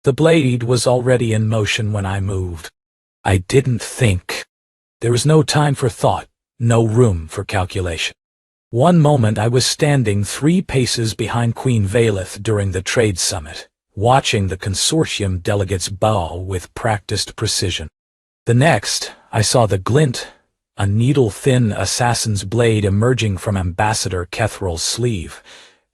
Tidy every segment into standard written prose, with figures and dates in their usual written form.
The blade was already in motion when I moved. I didn't think. There was no time for thought, no room for calculation. One moment I was standing 3 paces behind Queen Valeth during the trade summit, watching the consortium delegates bow with practiced precision. The next, I saw the glint, a needle-thin assassin's blade emerging from Ambassador Kethral's sleeve,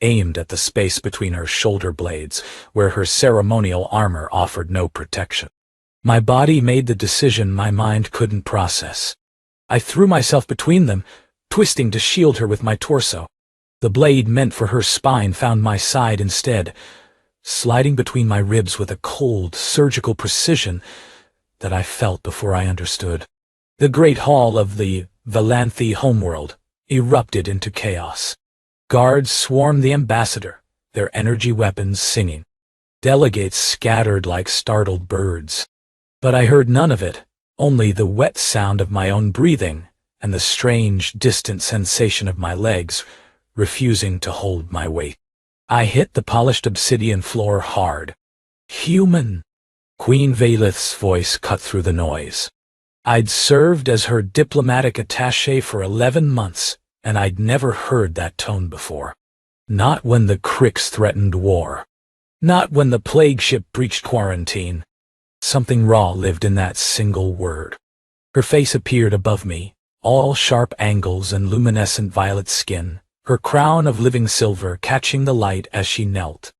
aimed at the space between her shoulder blades, where her ceremonial armor offered no protection. My body made the decision my mind couldn't process. I threw myself between them, twisting to shield her with my torso. The blade meant for her spine found my side instead, sliding between my ribs with a cold, surgical precision that I felt before I understood. The great hall of the Valanthi homeworld erupted into chaos. Guards swarmed the ambassador, their energy weapons singing. Delegates scattered like startled birds. But I heard none of it, only the wet sound of my own breathing and the strange, distant sensation of my legs refusing to hold my weight. I hit the polished obsidian floor hard. Human! Queen Valeth's voice cut through the noise. I'd served as her diplomatic attaché for 11 months, and I'd never heard that tone before. Not when the Cricks threatened war. Not when the plague ship breached quarantine. Something raw lived in that single word. Her face appeared above me, all sharp angles and luminescent violet skin, her crown of living silver catching the light as she knelt.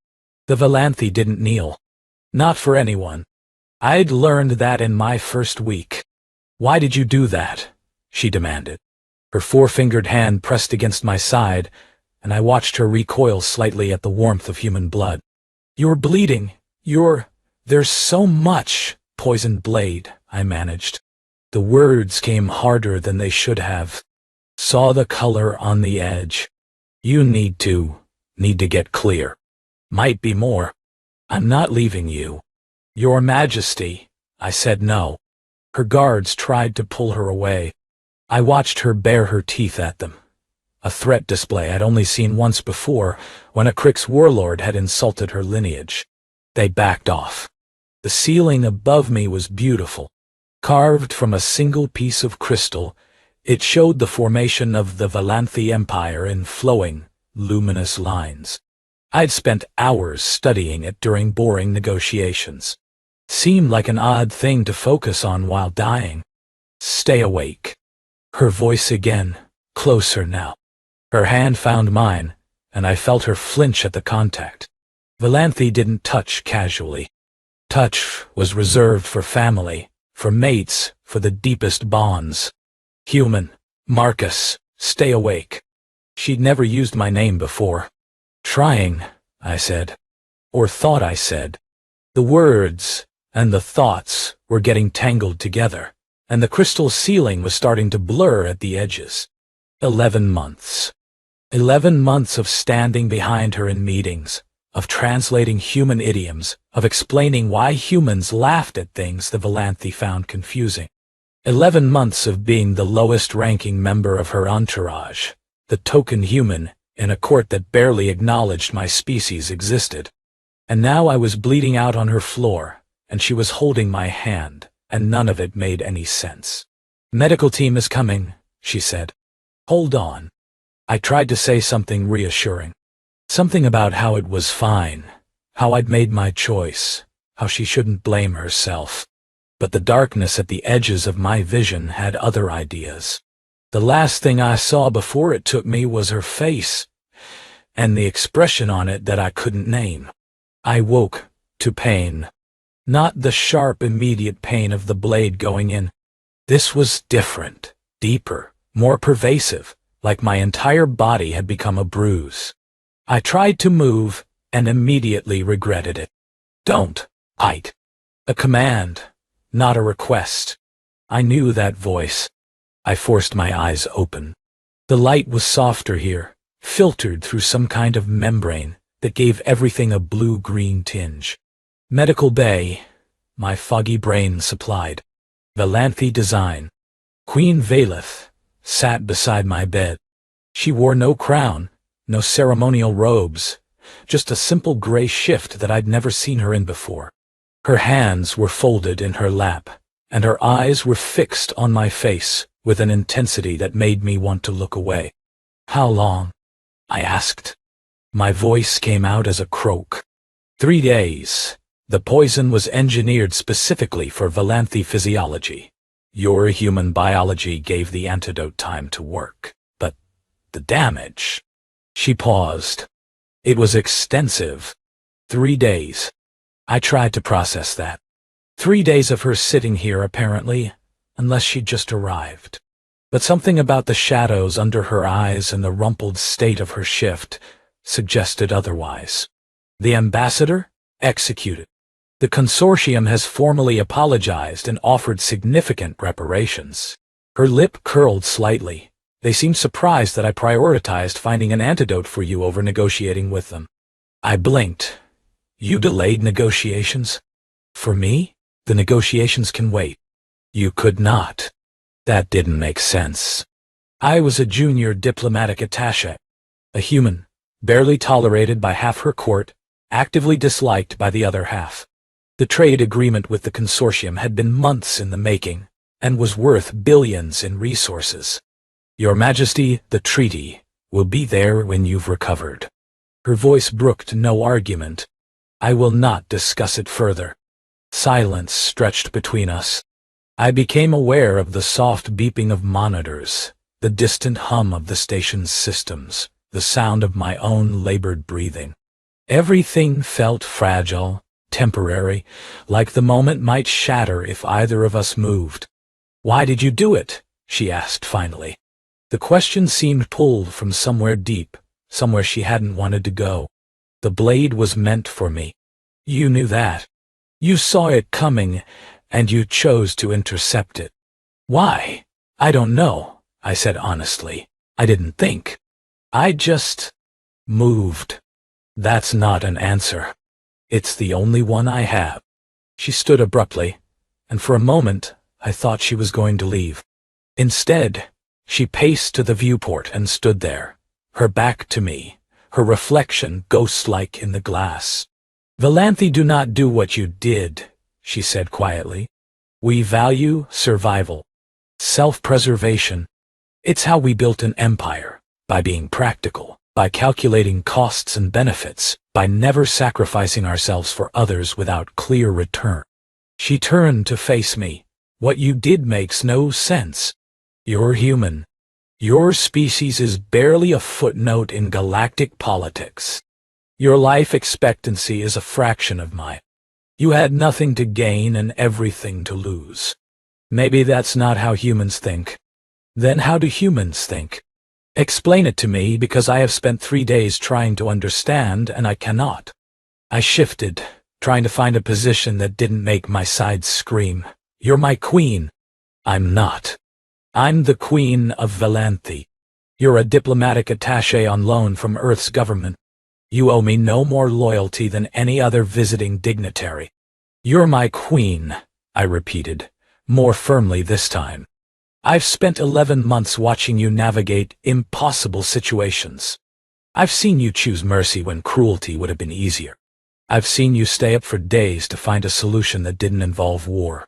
The Valanthi didn't kneel. Not for anyone. I'd learned that in my first week. "Why did you do that?" she demanded. Her 4-fingered hand pressed against my side, and I watched her recoil slightly at the warmth of human blood. "You're bleeding. There's so much." "Poisoned blade," I managed. The words came harder than they should have. "Saw the color on the edge. You need to get clear. Might be more. I'm not leaving you." "Your Majesty." I said no. Her guards tried to pull her away. I watched her bare her teeth at them. A threat display I'd only seen once before, when a Crix warlord had insulted her lineage. They backed off. The ceiling above me was beautiful. Carved from a single piece of crystal, it showed the formation of the Valanthi Empire in flowing, luminous lines. I'd spent hours studying it during boring negotiations. Seemed like an odd thing to focus on while dying. "Stay awake." Her voice again, closer now. Her hand found mine, and I felt her flinch at the contact. Valanthi didn't touch casually. Touch was reserved for family, for mates, for the deepest bonds. "Human, Marcus, stay awake." She'd never used my name before. "Trying," I said. Or thought I said. The words and the thoughts were getting tangled together, and the crystal ceiling was starting to blur at the edges. 11 months. 11 months of standing behind her in meetings, of translating human idioms, of explaining why humans laughed at things the Valanthi found confusing. 11 months of being the lowest-ranking member of her entourage, the token human in a court that barely acknowledged my species existed. And now I was bleeding out on her floor, and she was holding my hand, and none of it made any sense. "Medical team is coming," she said. "Hold on." I tried to say something reassuring. Something about how it was fine, how I'd made my choice, how she shouldn't blame herself. But the darkness at the edges of my vision had other ideas. The last thing I saw before it took me was her face, and the expression on it that I couldn't name. I woke to pain. Not the sharp, immediate pain of the blade going in. This was different, deeper, more pervasive, like my entire body had become a bruise. I tried to move, and immediately regretted it. "Don't." A command, not a request. I knew that voice. I forced my eyes open. The light was softer here, filtered through some kind of membrane that gave everything a blue-green tinge. Medical bay, my foggy brain supplied. Valanthi design. Queen Valeth sat beside my bed. She wore no crown, no ceremonial robes, just a simple gray shift that I'd never seen her in before. Her hands were folded in her lap, and her eyes were fixed on my face with an intensity that made me want to look away. "How long?" I asked. My voice came out as a croak. 3 days. The poison was engineered specifically for Valanthi physiology. Your human biology gave the antidote time to work. But the damage... She paused. It was extensive. 3 days. I tried to process that. 3 days of her sitting here, apparently, unless she'd just arrived. But something about the shadows under her eyes and the rumpled state of her shift suggested otherwise. The ambassador? Executed. The consortium has formally apologized and offered significant reparations. Her lip curled slightly. They seemed surprised that I prioritized finding an antidote for you over negotiating with them. I blinked. You delayed negotiations? For me? The negotiations can wait. You could not. That didn't make sense. I was a junior diplomatic attaché, a human, barely tolerated by half her court, actively disliked by the other half. The trade agreement with the consortium had been months in the making, and was worth billions in resources. Your Majesty, the treaty will be there when you've recovered. Her voice brooked no argument. I will not discuss it further. Silence stretched between us. I became aware of the soft beeping of monitors, the distant hum of the station's systems, the sound of my own labored breathing. Everything felt fragile, temporary, like the moment might shatter if either of us moved. "Why did you do it?" she asked finally. The question seemed pulled from somewhere deep, somewhere she hadn't wanted to go. The blade was meant for me. You knew that. You saw it coming, and you chose to intercept it. Why? I don't know, I said honestly. I didn't think. I just moved. That's not an answer. It's the only one I have. She stood abruptly, and for a moment I thought she was going to leave. Instead, she paced to the viewport and stood there, her back to me, her reflection ghost-like in the glass. "Valanthi do not do what you did," she said quietly. "We value survival, self-preservation. It's how we built an empire, by being practical, by calculating costs and benefits, by never sacrificing ourselves for others without clear return." She turned to face me. "What you did makes no sense. You're human. Your species is barely a footnote in galactic politics. Your life expectancy is a fraction of mine. You had nothing to gain and everything to lose. Maybe that's not how humans think. Then how do humans think? Explain it to me, because I have spent 3 days trying to understand, and I cannot." I shifted, trying to find a position that didn't make my sides scream. "You're my queen." "I'm not. I'm the queen of Valanthi. You're a diplomatic attaché on loan from Earth's government. You owe me no more loyalty than any other visiting dignitary." "You're my queen," I repeated, more firmly this time. "I've spent 11 months watching you navigate impossible situations. I've seen you choose mercy when cruelty would have been easier. I've seen you stay up for days to find a solution that didn't involve war.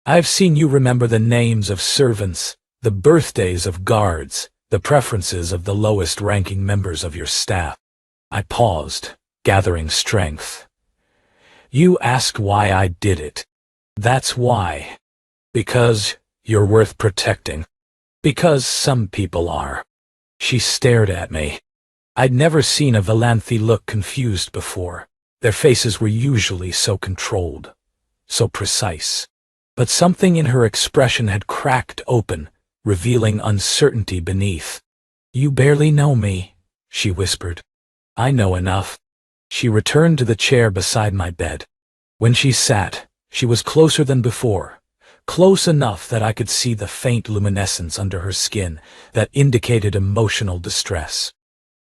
I've seen you remember the names of servants, the birthdays of guards, the preferences of the lowest-ranking members of your staff." I paused, gathering strength. "You ask why I did it. That's why. Because you're worth protecting. Because some people are." She stared at me. I'd never seen a Valanthi look confused before. Their faces were usually so controlled, so precise. But something in her expression had cracked open, revealing uncertainty beneath. "You barely know me," she whispered. "I know enough." She returned to the chair beside my bed. When she sat, she was closer than before, close enough that I could see the faint luminescence under her skin that indicated emotional distress.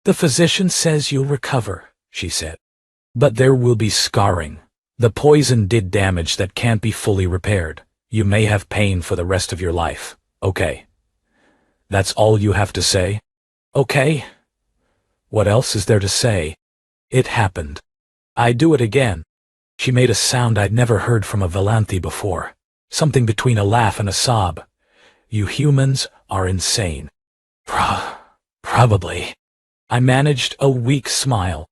"The physician says you'll recover," she said. "But there will be scarring. The poison did damage that can't be fully repaired. You may have pain for the rest of your life. Okay. That's all you have to say? Okay. What else is there to say? It happened. I do it again. She made a sound I'd never heard from a Valanthi before, something between a laugh and a sob. You humans are insane. Probably. I managed a weak smile.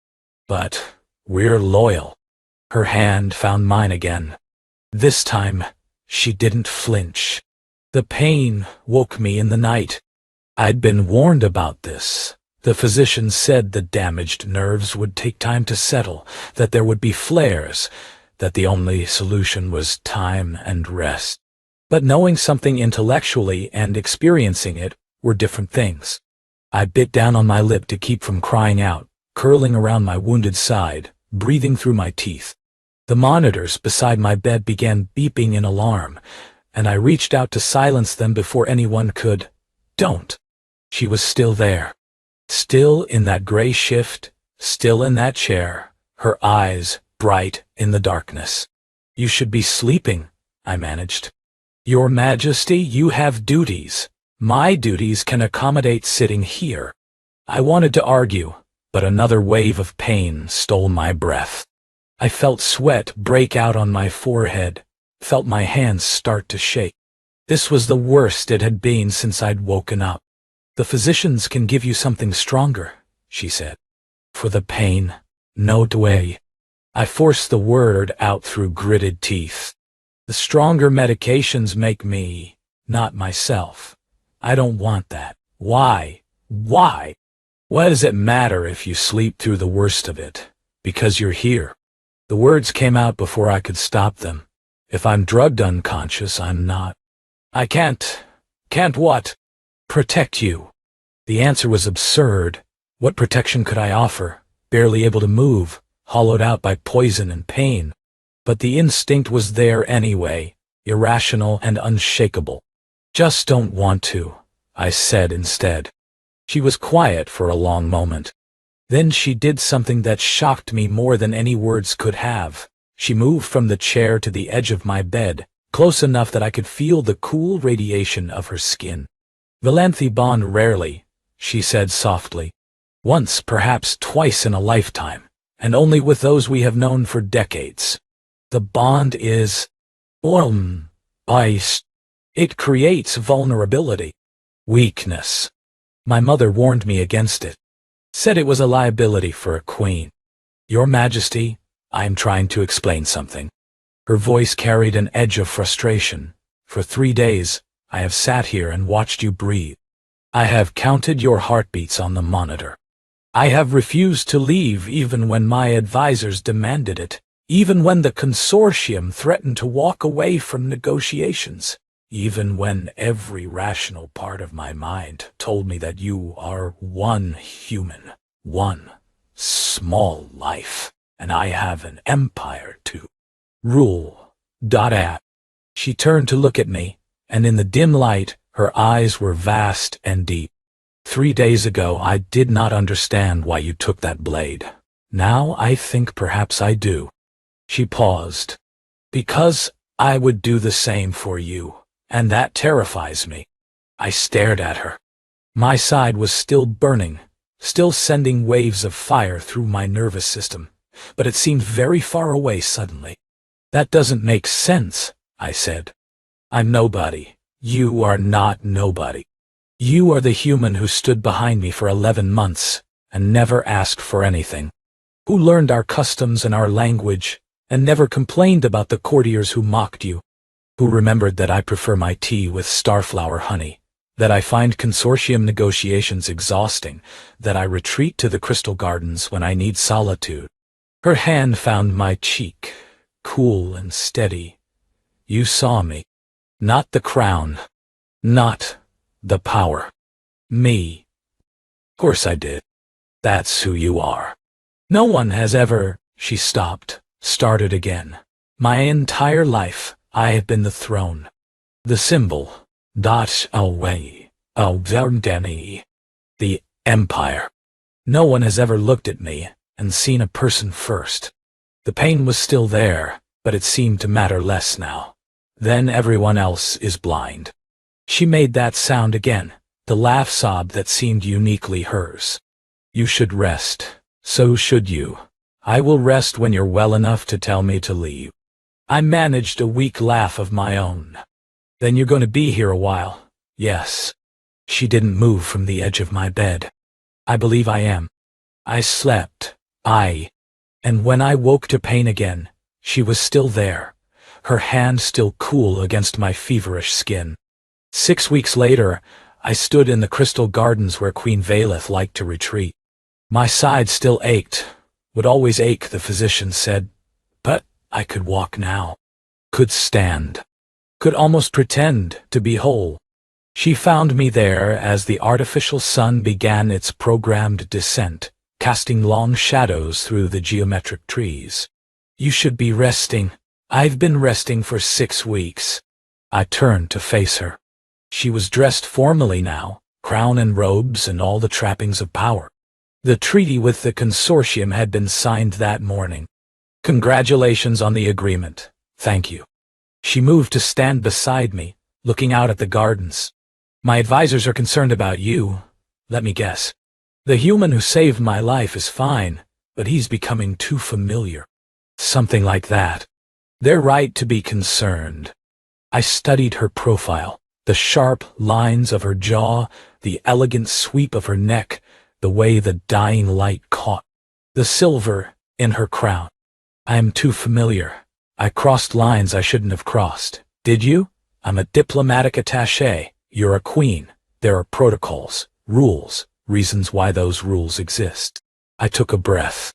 But we're loyal. Her hand found mine again. This time, she didn't flinch. The pain woke me in the night. I'd been warned about this. The physician said the damaged nerves would take time to settle, that there would be flares, that the only solution was time and rest. But knowing something intellectually and experiencing it were different things. I bit down on my lip to keep from crying out, curling around my wounded side, breathing through my teeth. The monitors beside my bed began beeping in alarm, and I reached out to silence them before anyone could. Don't. She was still there. Still in that gray shift, still in that chair, her eyes bright in the darkness. You should be sleeping, I managed. Your Majesty, you have duties. My duties can accommodate sitting here. I wanted to argue, but another wave of pain stole my breath. I felt sweat break out on my forehead, felt my hands start to shake. This was the worst it had been since I'd woken up. The physicians can give you something stronger, she said. For the pain, no way. I forced the word out through gritted teeth. The stronger medications make me, not myself. I don't want that. Why? Why? What does it matter if you sleep through the worst of it? Because you're here. The words came out before I could stop them. If I'm drugged unconscious, I'm not. I can't what? Protect you. The answer was absurd. What protection could I offer? Barely able to move, hollowed out by poison and pain. But the instinct was there anyway, irrational and unshakable. Just don't want to, I said instead. She was quiet for a long moment. Then she did something that shocked me more than any words could have. She moved from the chair to the edge of my bed, close enough that I could feel the cool radiation of her skin. Valanthi bond rarely, she said softly. Once, perhaps twice in a lifetime, and only with those we have known for decades. The bond is ice. It creates vulnerability, weakness. My mother warned me against it. Said it was a liability for a queen. Your Majesty, I am trying to explain something. Her voice carried an edge of frustration. For 3 days, I have sat here and watched you breathe. I have counted your heartbeats on the monitor. I have refused to leave even when my advisors demanded it, even when the consortium threatened to walk away from negotiations, even when every rational part of my mind told me that you are one human, one small life, and I have an empire to rule. She turned to look at me, and in the dim light, her eyes were vast and deep. 3 days ago, I did not understand why you took that blade. Now I think perhaps I do. She paused. Because I would do the same for you, and that terrifies me. I stared at her. My side was still burning, still sending waves of fire through my nervous system, but it seemed very far away suddenly. That doesn't make sense, I said. I'm nobody. You are not nobody. You are the human who stood behind me for 11 months and never asked for anything, who learned our customs and our language and never complained about the courtiers who mocked you, who remembered that I prefer my tea with starflower honey, that I find consortium negotiations exhausting, that I retreat to the crystal gardens when I need solitude. Her hand found my cheek, cool and steady. You saw me. Not the crown. Not the power. Me. Of course I did. That's who you are. No one has ever... She stopped, started again. My entire life, I have been the throne. The symbol. Away. The empire. No one has ever looked at me and seen a person first. The pain was still there, but it seemed to matter less now. Then everyone else is blind. She made that sound again, the laugh sob that seemed uniquely hers. You should rest. So should you. I will rest when you're well enough to tell me to leave. I managed a weak laugh of my own. Then you're going to be here a while. Yes. She didn't move from the edge of my bed. I believe I am. I slept. And when I woke to pain again, she was still there, her hand still cool against my feverish skin. 6 weeks later, I stood in the crystal gardens where Queen Valeth liked to retreat. My side still ached, would always ache, the physician said, but I could walk now, could stand, could almost pretend to be whole. She found me there as the artificial sun began its programmed descent, casting long shadows through the geometric trees. You should be resting. I've been resting for 6 weeks. I turned to face her. She was dressed formally now, crown and robes and all the trappings of power. The treaty with the consortium had been signed that morning. Congratulations on the agreement. Thank you. She moved to stand beside me, looking out at the gardens. My advisors are concerned about you. Let me guess. The human who saved my life is fine, but he's becoming too familiar. Something like that. They're right to be concerned. I studied her profile, the sharp lines of her jaw, the elegant sweep of her neck, the way the dying light caught, the silver in her crown. I am too familiar. I crossed lines I shouldn't have crossed. Did you? I'm a diplomatic attaché. You're a queen. There are protocols, rules, reasons why those rules exist. I took a breath.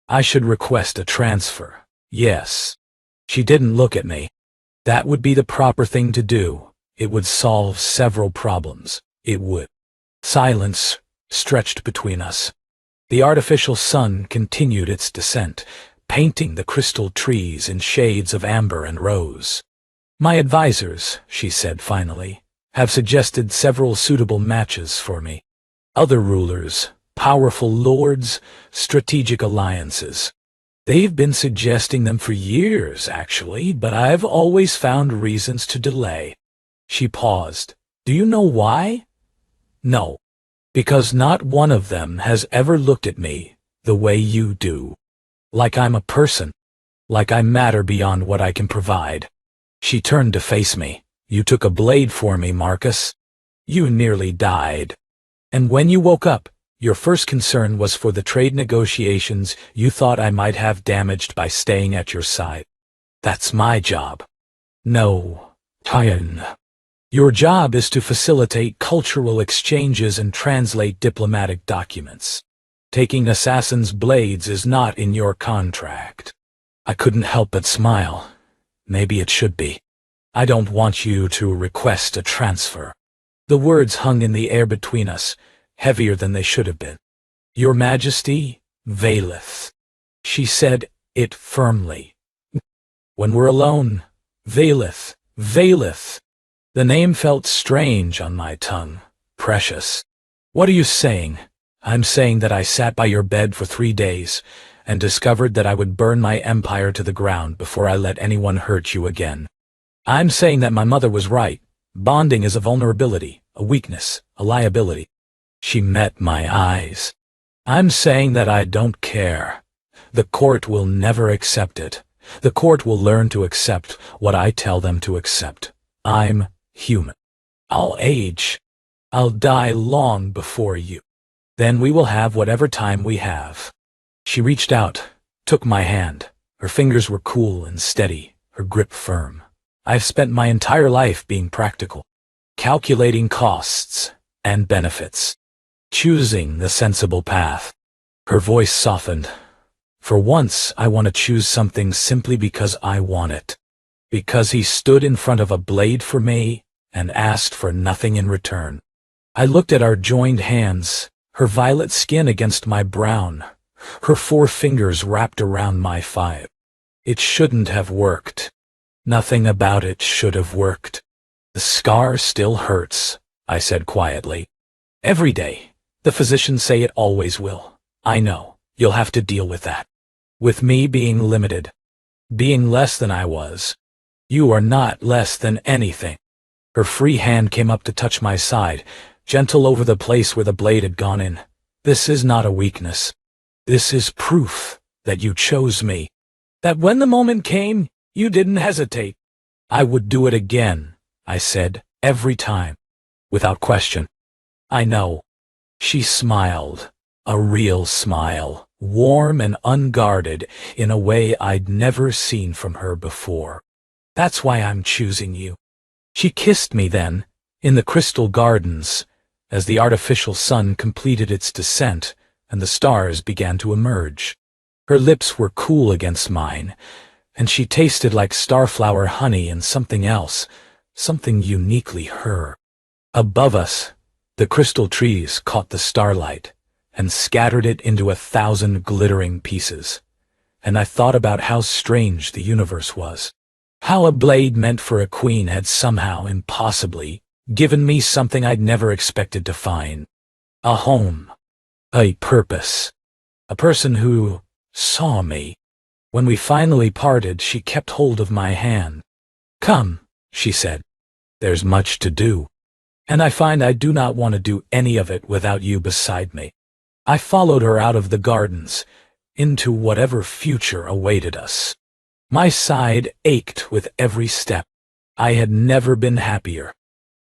I should request a transfer. Yes. She didn't look at me. That would be the proper thing to do. It would solve several problems. It would. Silence stretched between us. The artificial sun continued its descent, painting the crystal trees in shades of amber and rose. My advisors, she said finally, have suggested several suitable matches for me. Other rulers, powerful lords, strategic alliances. They've been suggesting them for years, actually, but I've always found reasons to delay. She paused. Do you know why? No. Because not one of them has ever looked at me the way you do. Like I'm a person. Like I matter beyond what I can provide. She turned to face me. You took a blade for me, Marcus. You nearly died. And when you woke up, your first concern was for the trade negotiations you thought I might have damaged by staying at your side. That's my job. No, Tyan. Your job is to facilitate cultural exchanges and translate diplomatic documents. Taking assassins' blades is not in your contract. I couldn't help but smile. Maybe it should be. I don't want you to request a transfer. The words hung in the air between us, heavier than they should have been. Your Majesty, Valeth. She said it firmly. When we're alone, Valeth, Valeth. The name felt strange on my tongue, precious. What are you saying? I'm saying that I sat by your bed for 3 days and discovered that I would burn my empire to the ground before I let anyone hurt you again. I'm saying that my mother was right. Bonding is a vulnerability, a weakness, a liability. She met my eyes. I'm saying that I don't care. The court will never accept it. The court will learn to accept what I tell them to accept. I'm human. I'll age. I'll die long before you. Then we will have whatever time we have. She reached out, took my hand. Her fingers were cool and steady, her grip firm. I've spent my entire life being practical, calculating costs and benefits, choosing the sensible path. Her voice softened. For once, I want to choose something simply because I want it. Because he stood in front of a blade for me and asked for nothing in return. I looked at our joined hands, her violet skin against my brown, her 4 fingers wrapped around my 5. It shouldn't have worked. Nothing about it should have worked. The scar still hurts, I said quietly. Every day. The physicians say it always will. I know. You'll have to deal with that. With me being limited. Being less than I was. You are not less than anything. Her free hand came up to touch my side, gentle over the place where the blade had gone in. This is not a weakness. This is proof that you chose me. That when the moment came, you didn't hesitate. I would do it again, I said, every time, without question. I know. She smiled, a real smile, warm and unguarded in a way I'd never seen from her before. That's why I'm choosing you. She kissed me then, in the crystal gardens, as the artificial sun completed its descent and the stars began to emerge. Her lips were cool against mine, and she tasted like starflower honey and something else, something uniquely her. Above us, the crystal trees caught the starlight and scattered it into 1,000 glittering pieces. And I thought about how strange the universe was. How a blade meant for a queen had somehow, impossibly, given me something I'd never expected to find. A home. A purpose. A person who saw me. When we finally parted, she kept hold of my hand. Come, she said. There's much to do. And I find I do not want to do any of it without you beside me. I followed her out of the gardens, into whatever future awaited us. My side ached with every step. I had never been happier.